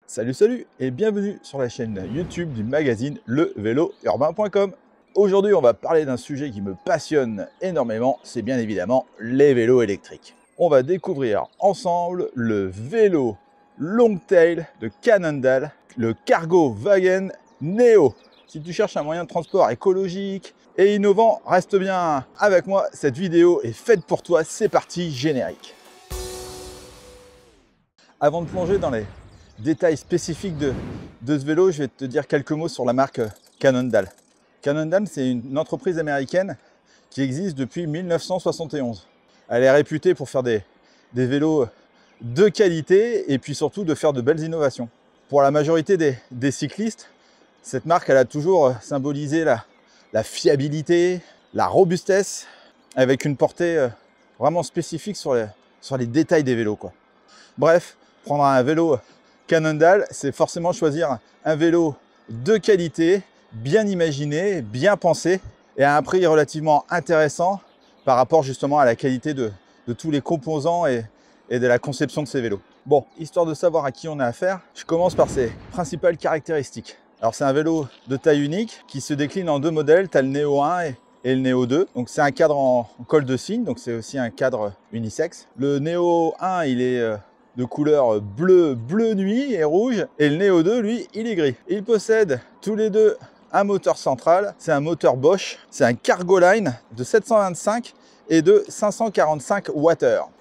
Salut et bienvenue sur la chaîne YouTube du magazine levélourbain.com. Aujourd'hui, on va parler d'un sujet qui me passionne énormément, c'est bien évidemment les vélos électriques. On va découvrir ensemble le vélo Longtail de Cannondale, le Cargo Wagon Neo. Si tu cherches un moyen de transport écologique et innovant, reste bien avec moi, cette vidéo est faite pour toi, c'est parti, générique. Avant de plonger dans les détails spécifiques de ce vélo, je vais te dire quelques mots sur la marque Cannondale. Cannondale, c'est une entreprise américaine qui existe depuis 1971. Elle est réputée pour faire des vélos de qualité et puis surtout de faire de belles innovations. Pour la majorité des cyclistes, cette marque elle a toujours symbolisé la fiabilité, la robustesse, avec une portée vraiment spécifique sur les détails des vélos, quoi. Bref, prendre un vélo Cannondale, c'est forcément choisir un vélo de qualité, bien imaginé, bien pensé et à un prix relativement intéressant par rapport justement à la qualité de tous les composants et de la conception de ces vélos. Bon, histoire de savoir à qui on a affaire, je commence par ses principales caractéristiques. Alors c'est un vélo de taille unique qui se décline en deux modèles, tu as le Neo 1 et le Neo 2. Donc c'est un cadre en colle de cygne, donc c'est aussi un cadre unisexe. Le Neo 1, il est de couleur bleu nuit et rouge, et le Neo 2, lui, il est gris. Il possède tous les deux un moteur central, c'est un moteur Bosch, c'est un Cargoline de 725 et de 545 Wh.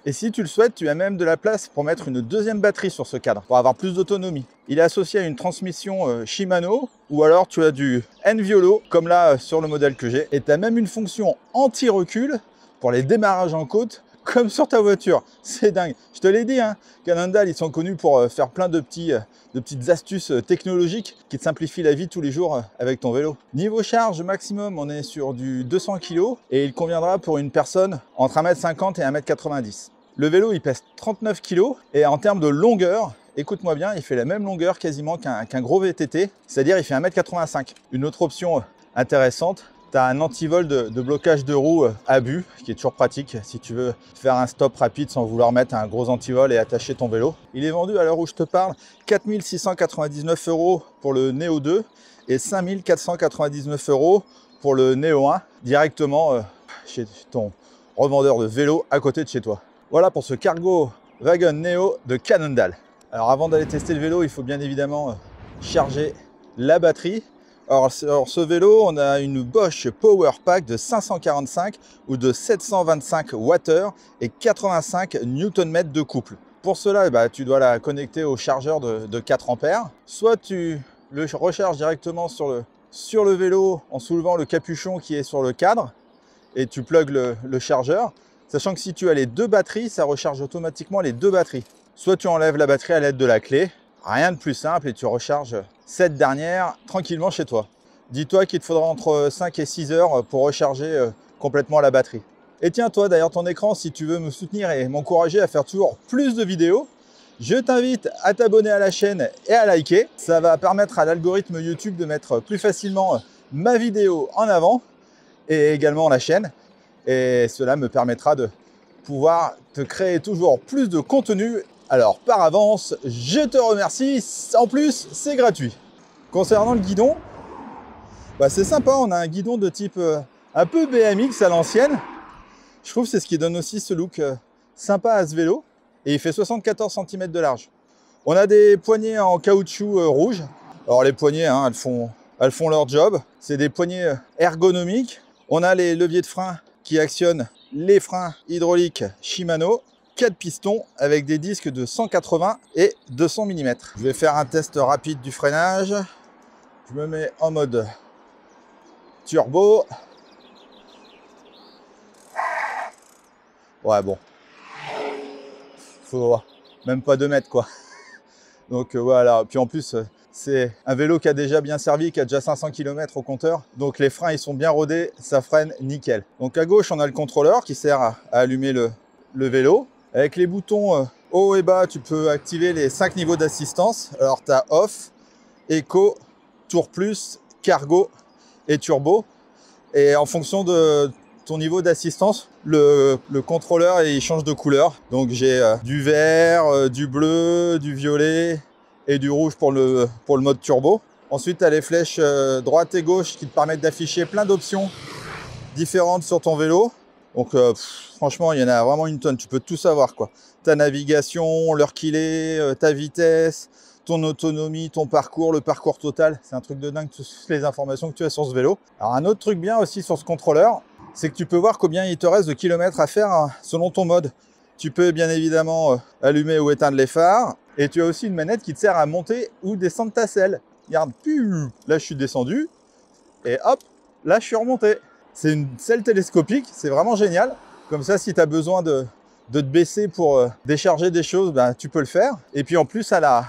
Et si tu le souhaites, tu as même de la place pour mettre une deuxième batterie sur ce cadre, pour avoir plus d'autonomie. Il est associé à une transmission Shimano, ou alors tu as du Enviolo, comme là sur le modèle que j'ai, et tu as même une fonction anti-recul pour les démarrages en côte, comme sur ta voiture. C'est dingue. Je te l'ai dit, hein, Cannondale, ils sont connus pour faire plein de petites astuces technologiques qui te simplifient la vie tous les jours avec ton vélo. Niveau charge maximum, on est sur du 200 kg et il conviendra pour une personne entre 1m50 et 1m90. Le vélo, il pèse 39 kg et en termes de longueur, écoute-moi bien, il fait la même longueur quasiment qu'un gros VTT, c'est-à-dire il fait 1m85. Une autre option intéressante, tu as un antivol de blocage de roues à but qui est toujours pratique si tu veux faire un stop rapide sans vouloir mettre un gros antivol et attacher ton vélo. Il est vendu à l'heure où je te parle 4 699 € pour le Neo 2 et 5 499 € pour le Neo 1 directement chez ton revendeur de vélo à côté de chez toi. Voilà pour ce Cargo Wagon Neo de Cannondale. Alors avant d'aller tester le vélo, il faut bien évidemment charger la batterie. Alors sur ce vélo, on a une Bosch Power Pack de 545 ou de 725 Wh et 85 Nm de couple. Pour cela, tu dois la connecter au chargeur de 4 ampères. Soit tu le recharges directement sur le vélo en soulevant le capuchon qui est sur le cadre et tu plugues le chargeur. Sachant que si tu as les deux batteries, ça recharge automatiquement les deux batteries. Soit tu enlèves la batterie à l'aide de la clé, rien de plus simple et tu recharges cette dernière tranquillement chez toi. Dis-toi qu'il te faudra entre 5 et 6 heures pour recharger complètement la batterie. Et tiens, toi, derrière ton écran, si tu veux me soutenir et m'encourager à faire toujours plus de vidéos, je t'invite à t'abonner à la chaîne et à liker. Ça va permettre à l'algorithme YouTube de mettre plus facilement ma vidéo en avant et également la chaîne. Et cela me permettra de pouvoir te créer toujours plus de contenu. Alors par avance, je te remercie. En plus, c'est gratuit. Concernant le guidon, c'est sympa. On a un guidon de type un peu BMX à l'ancienne. Je trouve que c'est ce qui donne aussi ce look sympa à ce vélo. Et il fait 74 cm de large. On a des poignées en caoutchouc rouge. Alors les poignées, hein, elles font leur job. C'est des poignées ergonomiques. On a les leviers de frein qui actionnent les freins hydrauliques Shimano, 4 pistons avec des disques de 180 et 200 mm. Je vais faire un test rapide du freinage. Je me mets en mode turbo. Ouais, bon. Faut même pas 2 mètres, quoi. Donc voilà. Puis en plus, c'est un vélo qui a déjà bien servi, qui a déjà 500 km au compteur. Donc les freins, ils sont bien rodés, ça freine nickel. Donc à gauche, on a le contrôleur qui sert à allumer le vélo. Avec les boutons haut et bas, tu peux activer les 5 niveaux d'assistance. Alors tu as off, Eco, Tour Plus, Cargo et Turbo. Et en fonction de ton niveau d'assistance, le contrôleur il change de couleur. Donc j'ai du vert, du bleu, du violet et du rouge pour le mode turbo. Ensuite, tu as les flèches droite et gauche qui te permettent d'afficher plein d'options différentes sur ton vélo. Donc franchement, il y en a vraiment une tonne, tu peux tout savoir quoi. Ta navigation, l'heure qu'il est, ta vitesse, ton autonomie, ton parcours, le parcours total. C'est un truc de dingue, toutes les informations que tu as sur ce vélo. Alors un autre truc bien aussi sur ce contrôleur, c'est que tu peux voir combien il te reste de kilomètres à faire selon ton mode. Tu peux bien évidemment allumer ou éteindre les phares. Et tu as aussi une manette qui te sert à monter ou descendre ta selle. Regarde, là je suis descendu. Et hop, là je suis remonté. C'est une selle télescopique, c'est vraiment génial. Comme ça, si tu as besoin de te baisser pour décharger des choses, ben, tu peux le faire. Et puis en plus, elle a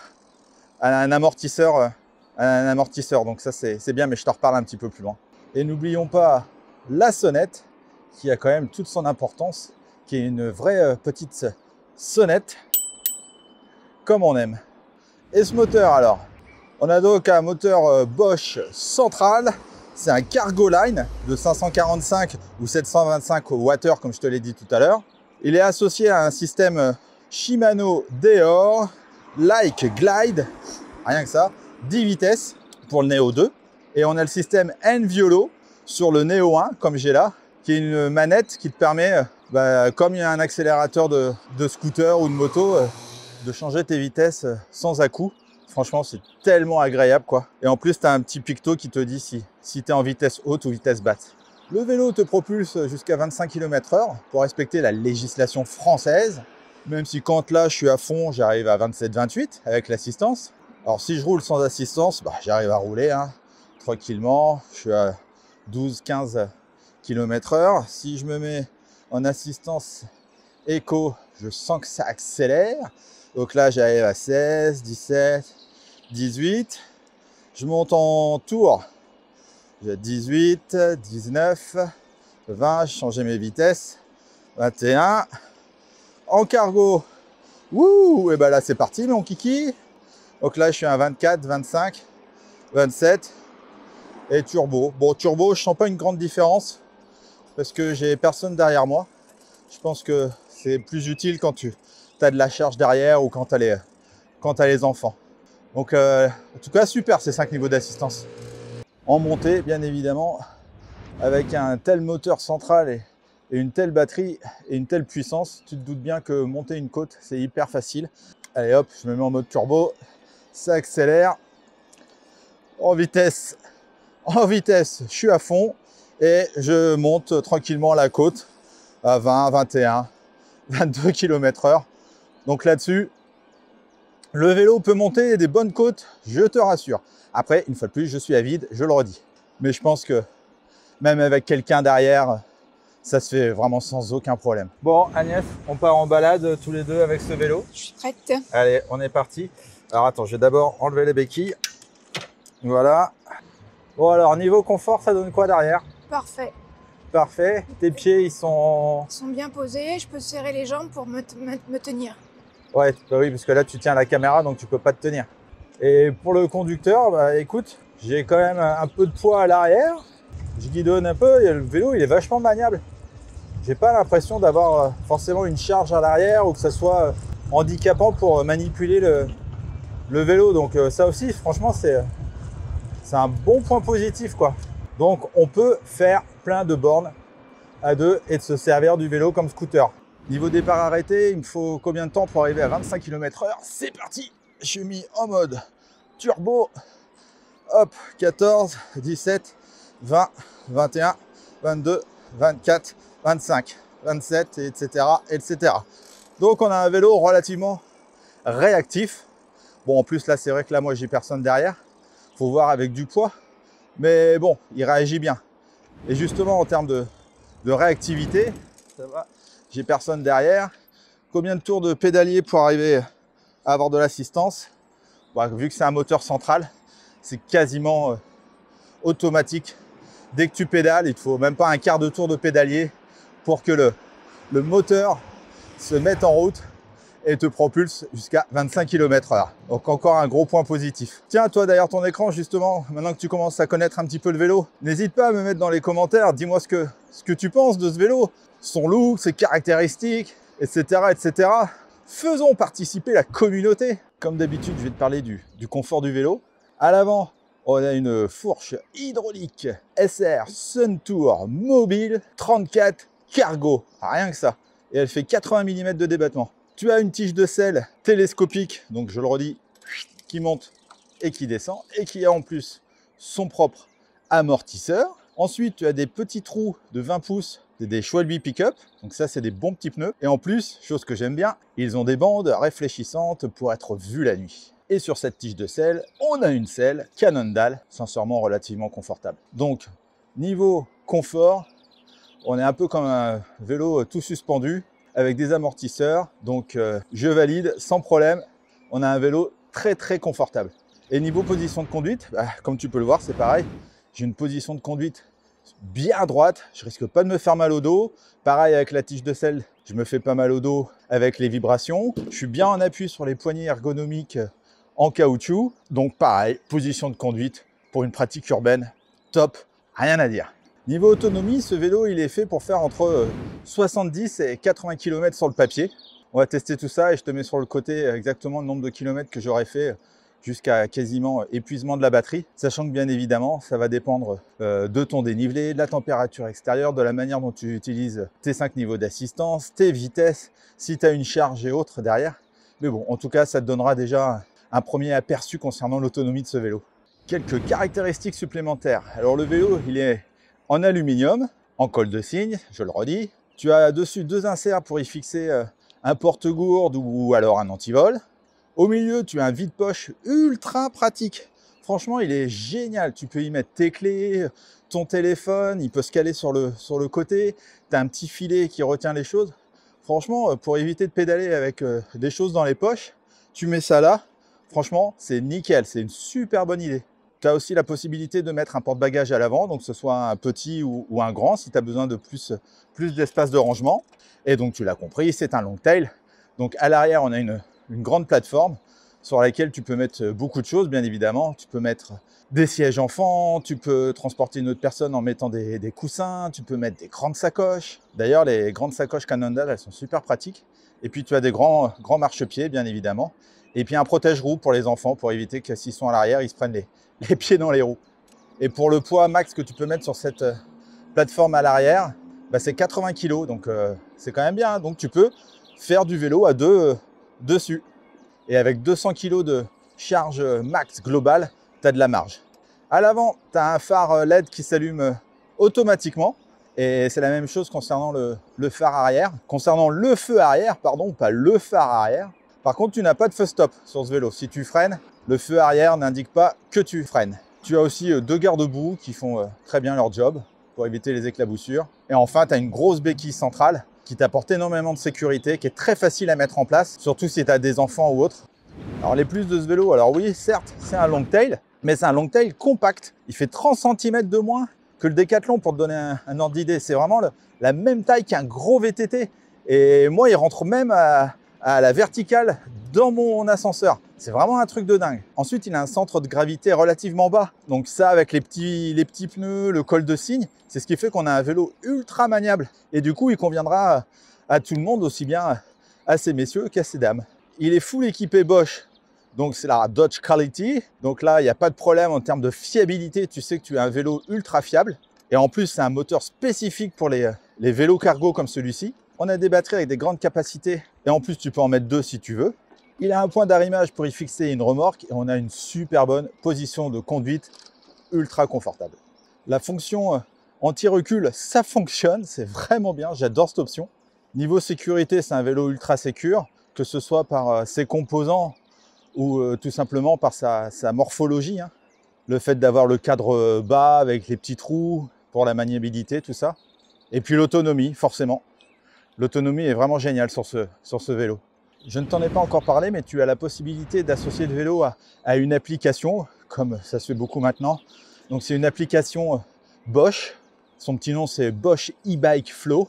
un amortisseur. Donc ça c'est bien, mais je te reparle un petit peu plus loin. Et n'oublions pas la sonnette, qui a quand même toute son importance, qui est une vraie petite sonnette, comme on aime. Et ce moteur alors, on a donc un moteur Bosch central, c'est un Cargo Line de 545 ou 725 Wh, comme je te l'ai dit tout à l'heure. Il est associé à un système Shimano Deore Like Glide, rien que ça, 10 vitesses pour le Neo 2. Et on a le système Enviolo sur le Neo 1, comme j'ai là, qui est une manette qui te permet, comme il y a un accélérateur de scooter ou de moto, de changer tes vitesses sans à-coup. Franchement, c'est tellement agréable quoi. Et en plus, tu as un petit picto qui te dit si tu es en vitesse haute ou vitesse basse. Le vélo te propulse jusqu'à 25 km/h pour respecter la législation française. Même si quand là, je suis à fond, j'arrive à 27-28 avec l'assistance. Alors si je roule sans assistance, j'arrive à rouler tranquillement. Je suis à 12-15 km/h. Si je me mets en assistance éco, je sens que ça accélère. Donc là, j'arrive à 16, 17, 18. Je monte en tour. J'ai 18, 19, 20. J'ai changé mes vitesses. 21. En cargo. Wouh! Et ben là, c'est parti, mon kiki. Donc là, je suis à 24, 25, 27. Et turbo. Bon, turbo, je sens pas une grande différence parce que j'ai personne derrière moi. Je pense que c'est plus utile quand tu as de la charge derrière ou quand tu as les enfants. Donc, en tout cas, super ces 5 niveaux d'assistance. En montée, bien évidemment, avec un tel moteur central et une telle batterie et une telle puissance, tu te doutes bien que monter une côte, c'est hyper facile. Allez hop, je me mets en mode turbo, ça accélère. En vitesse, je suis à fond et je monte tranquillement la côte à 20, 21, 22 km/h. Donc là-dessus, le vélo peut monter des bonnes côtes, je te rassure. Après, une fois de plus, je suis à vide, je le redis. Mais je pense que même avec quelqu'un derrière, ça se fait vraiment sans aucun problème. Bon, Agnès, on part en balade tous les deux avec ce vélo. Je suis prête. Allez, on est parti. Alors attends, je vais d'abord enlever les béquilles. Voilà. Bon alors, niveau confort, ça donne quoi derrière? Parfait. Parfait. Tes pieds, ils sont bien posés. Je peux serrer les jambes pour me tenir. Ouais, oui, parce que là, tu tiens la caméra, donc tu peux pas te tenir. Et pour le conducteur, écoute, j'ai quand même un peu de poids à l'arrière. Je guidonne un peu et le vélo, il est vachement maniable. J'ai pas l'impression d'avoir forcément une charge à l'arrière ou que ça soit handicapant pour manipuler le vélo. Donc ça aussi, franchement, c'est un bon point positif, quoi. Donc on peut faire plein de bornes à deux et de se servir du vélo comme scooter. Niveau départ arrêté, il me faut combien de temps pour arriver à 25 km/h? C'est parti! Je suis mis en mode turbo. Hop, 14, 17, 20, 21, 22, 24, 25, 27, etc., etc. Donc on a un vélo relativement réactif. Bon, en plus là, c'est vrai que là, moi, j'ai personne derrière. Faut voir avec du poids. Mais bon, il réagit bien. Et justement, en termes de réactivité, ça va. J'ai personne derrière. Combien de tours de pédalier pour arriver à avoir de l'assistance? Vu que c'est un moteur central, c'est quasiment automatique. Dès que tu pédales, il ne te faut même pas un quart de tour de pédalier pour que le moteur se mette en route et te propulse jusqu'à 25 km/h. Donc encore un gros point positif. Tiens, toi derrière ton écran, justement, maintenant que tu commences à connaître un petit peu le vélo, n'hésite pas à me mettre dans les commentaires, dis-moi ce que tu penses de ce vélo, son look, ses caractéristiques, etc., etc. Faisons participer la communauté. Comme d'habitude, je vais te parler du confort du vélo. À l'avant, on a une fourche hydraulique SR Suntour mobile 34 cargo. Rien que ça. Et elle fait 80 mm de débattement. Tu as une tige de selle télescopique, donc je le redis, qui monte et qui descend, et qui a en plus son propre amortisseur. Ensuite, tu as des petits trous de 20 pouces, des Schwalbe Pickup. Donc ça, c'est des bons petits pneus. Et en plus, chose que j'aime bien, ils ont des bandes réfléchissantes pour être vus la nuit. Et sur cette tige de selle, on a une selle Cannondale, sincèrement relativement confortable. Donc, niveau confort, on est un peu comme un vélo tout suspendu avec des amortisseurs. Donc, je valide sans problème. On a un vélo très très confortable. Et niveau position de conduite, comme tu peux le voir, c'est pareil. J'ai une position de conduite bien droite. Je risque pas de me faire mal au dos. Pareil avec la tige de selle, je me fais pas mal au dos avec les vibrations. Je suis bien en appui sur les poignées ergonomiques en caoutchouc. Donc pareil, position de conduite pour une pratique urbaine, top, rien à dire. Niveau autonomie, ce vélo, il est fait pour faire entre 70 et 80 km sur le papier. On va tester tout ça et je te mets sur le côté exactement le nombre de kilomètres que j'aurais fait jusqu'à quasiment épuisement de la batterie. Sachant que bien évidemment, ça va dépendre de ton dénivelé, de la température extérieure, de la manière dont tu utilises tes 5 niveaux d'assistance, tes vitesses, si tu as une charge et autres derrière. Mais bon, en tout cas, ça te donnera déjà un premier aperçu concernant l'autonomie de ce vélo. Quelques caractéristiques supplémentaires. Alors le vélo, il est en aluminium, en colle de cygne, je le redis. Tu as dessus 2 inserts pour y fixer un porte-gourde ou alors un antivol. Au milieu, tu as un vide-poche ultra pratique. Franchement, il est génial. Tu peux y mettre tes clés, ton téléphone, il peut se caler sur le côté. Tu as un petit filet qui retient les choses. Franchement, pour éviter de pédaler avec des choses dans les poches, tu mets ça là. Franchement, c'est nickel, c'est une super bonne idée. Tu as aussi la possibilité de mettre un porte-bagages à l'avant, donc que ce soit un petit ou un grand, si tu as besoin de plus d'espace de rangement. Et donc, tu l'as compris, c'est un long tail. Donc, à l'arrière, on a une grande plateforme sur laquelle tu peux mettre beaucoup de choses, bien évidemment. Tu peux mettre des sièges enfants, tu peux transporter une autre personne en mettant des coussins, tu peux mettre des grandes sacoches. D'ailleurs, les grandes sacoches Cannondale, elles sont super pratiques. Et puis, tu as des grands marchepieds, bien évidemment. Et puis un protège-roue pour les enfants, pour éviter que s'ils sont à l'arrière, ils se prennent les pieds dans les roues. Et pour le poids max que tu peux mettre sur cette plateforme à l'arrière, c'est 80 kg, donc c'est quand même bien. Donc tu peux faire du vélo à deux dessus. Et avec 200 kg de charge max globale, tu as de la marge. À l'avant, tu as un phare LED qui s'allume automatiquement. Et c'est la même chose concernant le phare arrière. Concernant le feu arrière, pardon, pas le phare arrière. Par contre, tu n'as pas de feu stop sur ce vélo. Si tu freines, le feu arrière n'indique pas que tu freines. Tu as aussi 2 garde-boue qui font très bien leur job pour éviter les éclaboussures. Et enfin, tu as une grosse béquille centrale qui t'apporte énormément de sécurité, qui est très facile à mettre en place, surtout si tu as des enfants ou autres. Alors les plus de ce vélo, alors oui, certes, c'est un long tail, mais c'est un long tail compact. Il fait 30 cm de moins que le Décathlon pour te donner un ordre d'idée. C'est vraiment la même taille qu'un gros VTT. Et moi, il rentre même à la verticale dans mon ascenseur. C'est vraiment un truc de dingue. Ensuite, il a un centre de gravité relativement bas. Donc ça, avec les petits pneus, le col de cygne, c'est ce qui fait qu'on a un vélo ultra maniable. Et du coup, il conviendra à tout le monde, aussi bien à ces messieurs qu'à ces dames. Il est full équipé Bosch. Donc c'est la Dodge Quality. Donc là, il n'y a pas de problème en termes de fiabilité. Tu sais que tu as un vélo ultra fiable. Et en plus, c'est un moteur spécifique pour les vélos cargo comme celui-ci. On a des batteries avec des grandes capacités et en plus tu peux en mettre 2 si tu veux. Il a un point d'arrimage pour y fixer une remorque et on a une super bonne position de conduite ultra confortable. La fonction anti-recul, ça fonctionne, c'est vraiment bien, j'adore cette option. Niveau sécurité, c'est un vélo ultra sécure, que ce soit par ses composants ou tout simplement par sa morphologie. Le fait d'avoir le cadre bas avec les petits trous pour la maniabilité, tout ça. Et puis l'autonomie, forcément. L'autonomie est vraiment géniale sur ce vélo. Je ne t'en ai pas encore parlé, mais tu as la possibilité d'associer le vélo à une application, comme ça se fait beaucoup maintenant. Donc c'est une application Bosch. Son petit nom, c'est Bosch e-Bike Flow.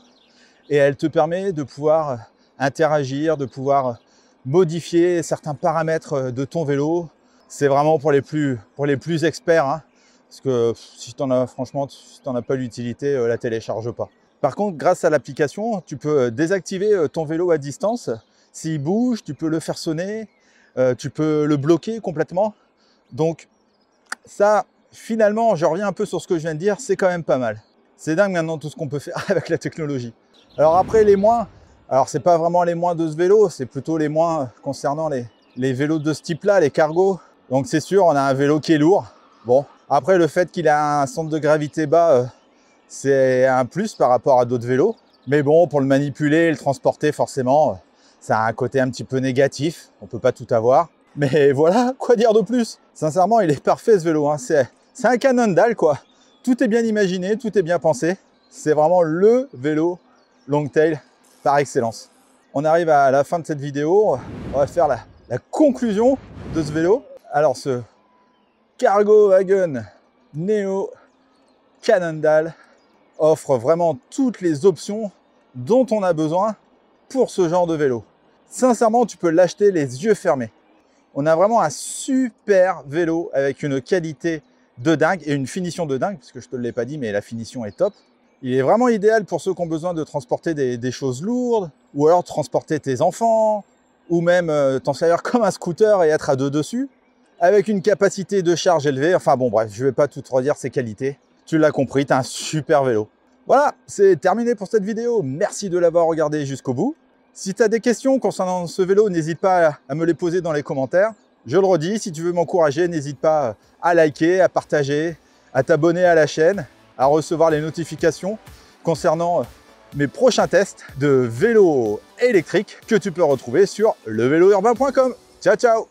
Et elle te permet de pouvoir interagir, de pouvoir modifier certains paramètres de ton vélo. C'est vraiment pour les plus experts. Parce que si tu n'en as pas l'utilité, la télécharge pas. Par contre, grâce à l'application, tu peux désactiver ton vélo à distance S'il bouge, tu peux le faire sonner, tu peux le bloquer complètement. Donc ça, finalement, je reviens un peu sur ce que je viens de dire, c'est quand même pas mal. C'est dingue maintenant tout ce qu'on peut faire avec la technologie. Alors après, les moins, alors c'est pas vraiment les moins de ce vélo, c'est plutôt les moins concernant les vélos de ce type-là, les cargos. Donc c'est sûr, on a un vélo qui est lourd. Bon, après le fait qu'il a un centre de gravité bas, c'est un plus par rapport à d'autres vélos. Mais bon, pour le manipuler, le transporter, forcément, ça a un côté un petit peu négatif. On peut pas tout avoir. Mais voilà, quoi dire de plus? Sincèrement, il est parfait ce vélo, hein. C'est un Cannondale, quoi. Tout est bien imaginé, tout est bien pensé. C'est vraiment le vélo Longtail par excellence. On arrive à la fin de cette vidéo. On va faire la conclusion de ce vélo. Alors, ce Cargo Wagon Neo Cannondale offre vraiment toutes les options dont on a besoin pour ce genre de vélo. Sincèrement, tu peux l'acheter les yeux fermés. On a vraiment un super vélo avec une qualité de dingue et une finition de dingue, parce que je ne te l'ai pas dit, mais la finition est top. Il est vraiment idéal pour ceux qui ont besoin de transporter des choses lourdes, ou alors transporter tes enfants, ou même t'en servir comme un scooter et être à deux dessus, avec une capacité de charge élevée. Enfin bon, bref, je ne vais pas tout te redire ses qualités. Tu l'as compris, tu as un super vélo. Voilà, c'est terminé pour cette vidéo. Merci de l'avoir regardé jusqu'au bout. Si tu as des questions concernant ce vélo, n'hésite pas à me les poser dans les commentaires. Je le redis, si tu veux m'encourager, n'hésite pas à liker, à partager, à t'abonner à la chaîne, à recevoir les notifications concernant mes prochains tests de vélos électriques que tu peux retrouver sur levelourbain.com. Ciao, ciao!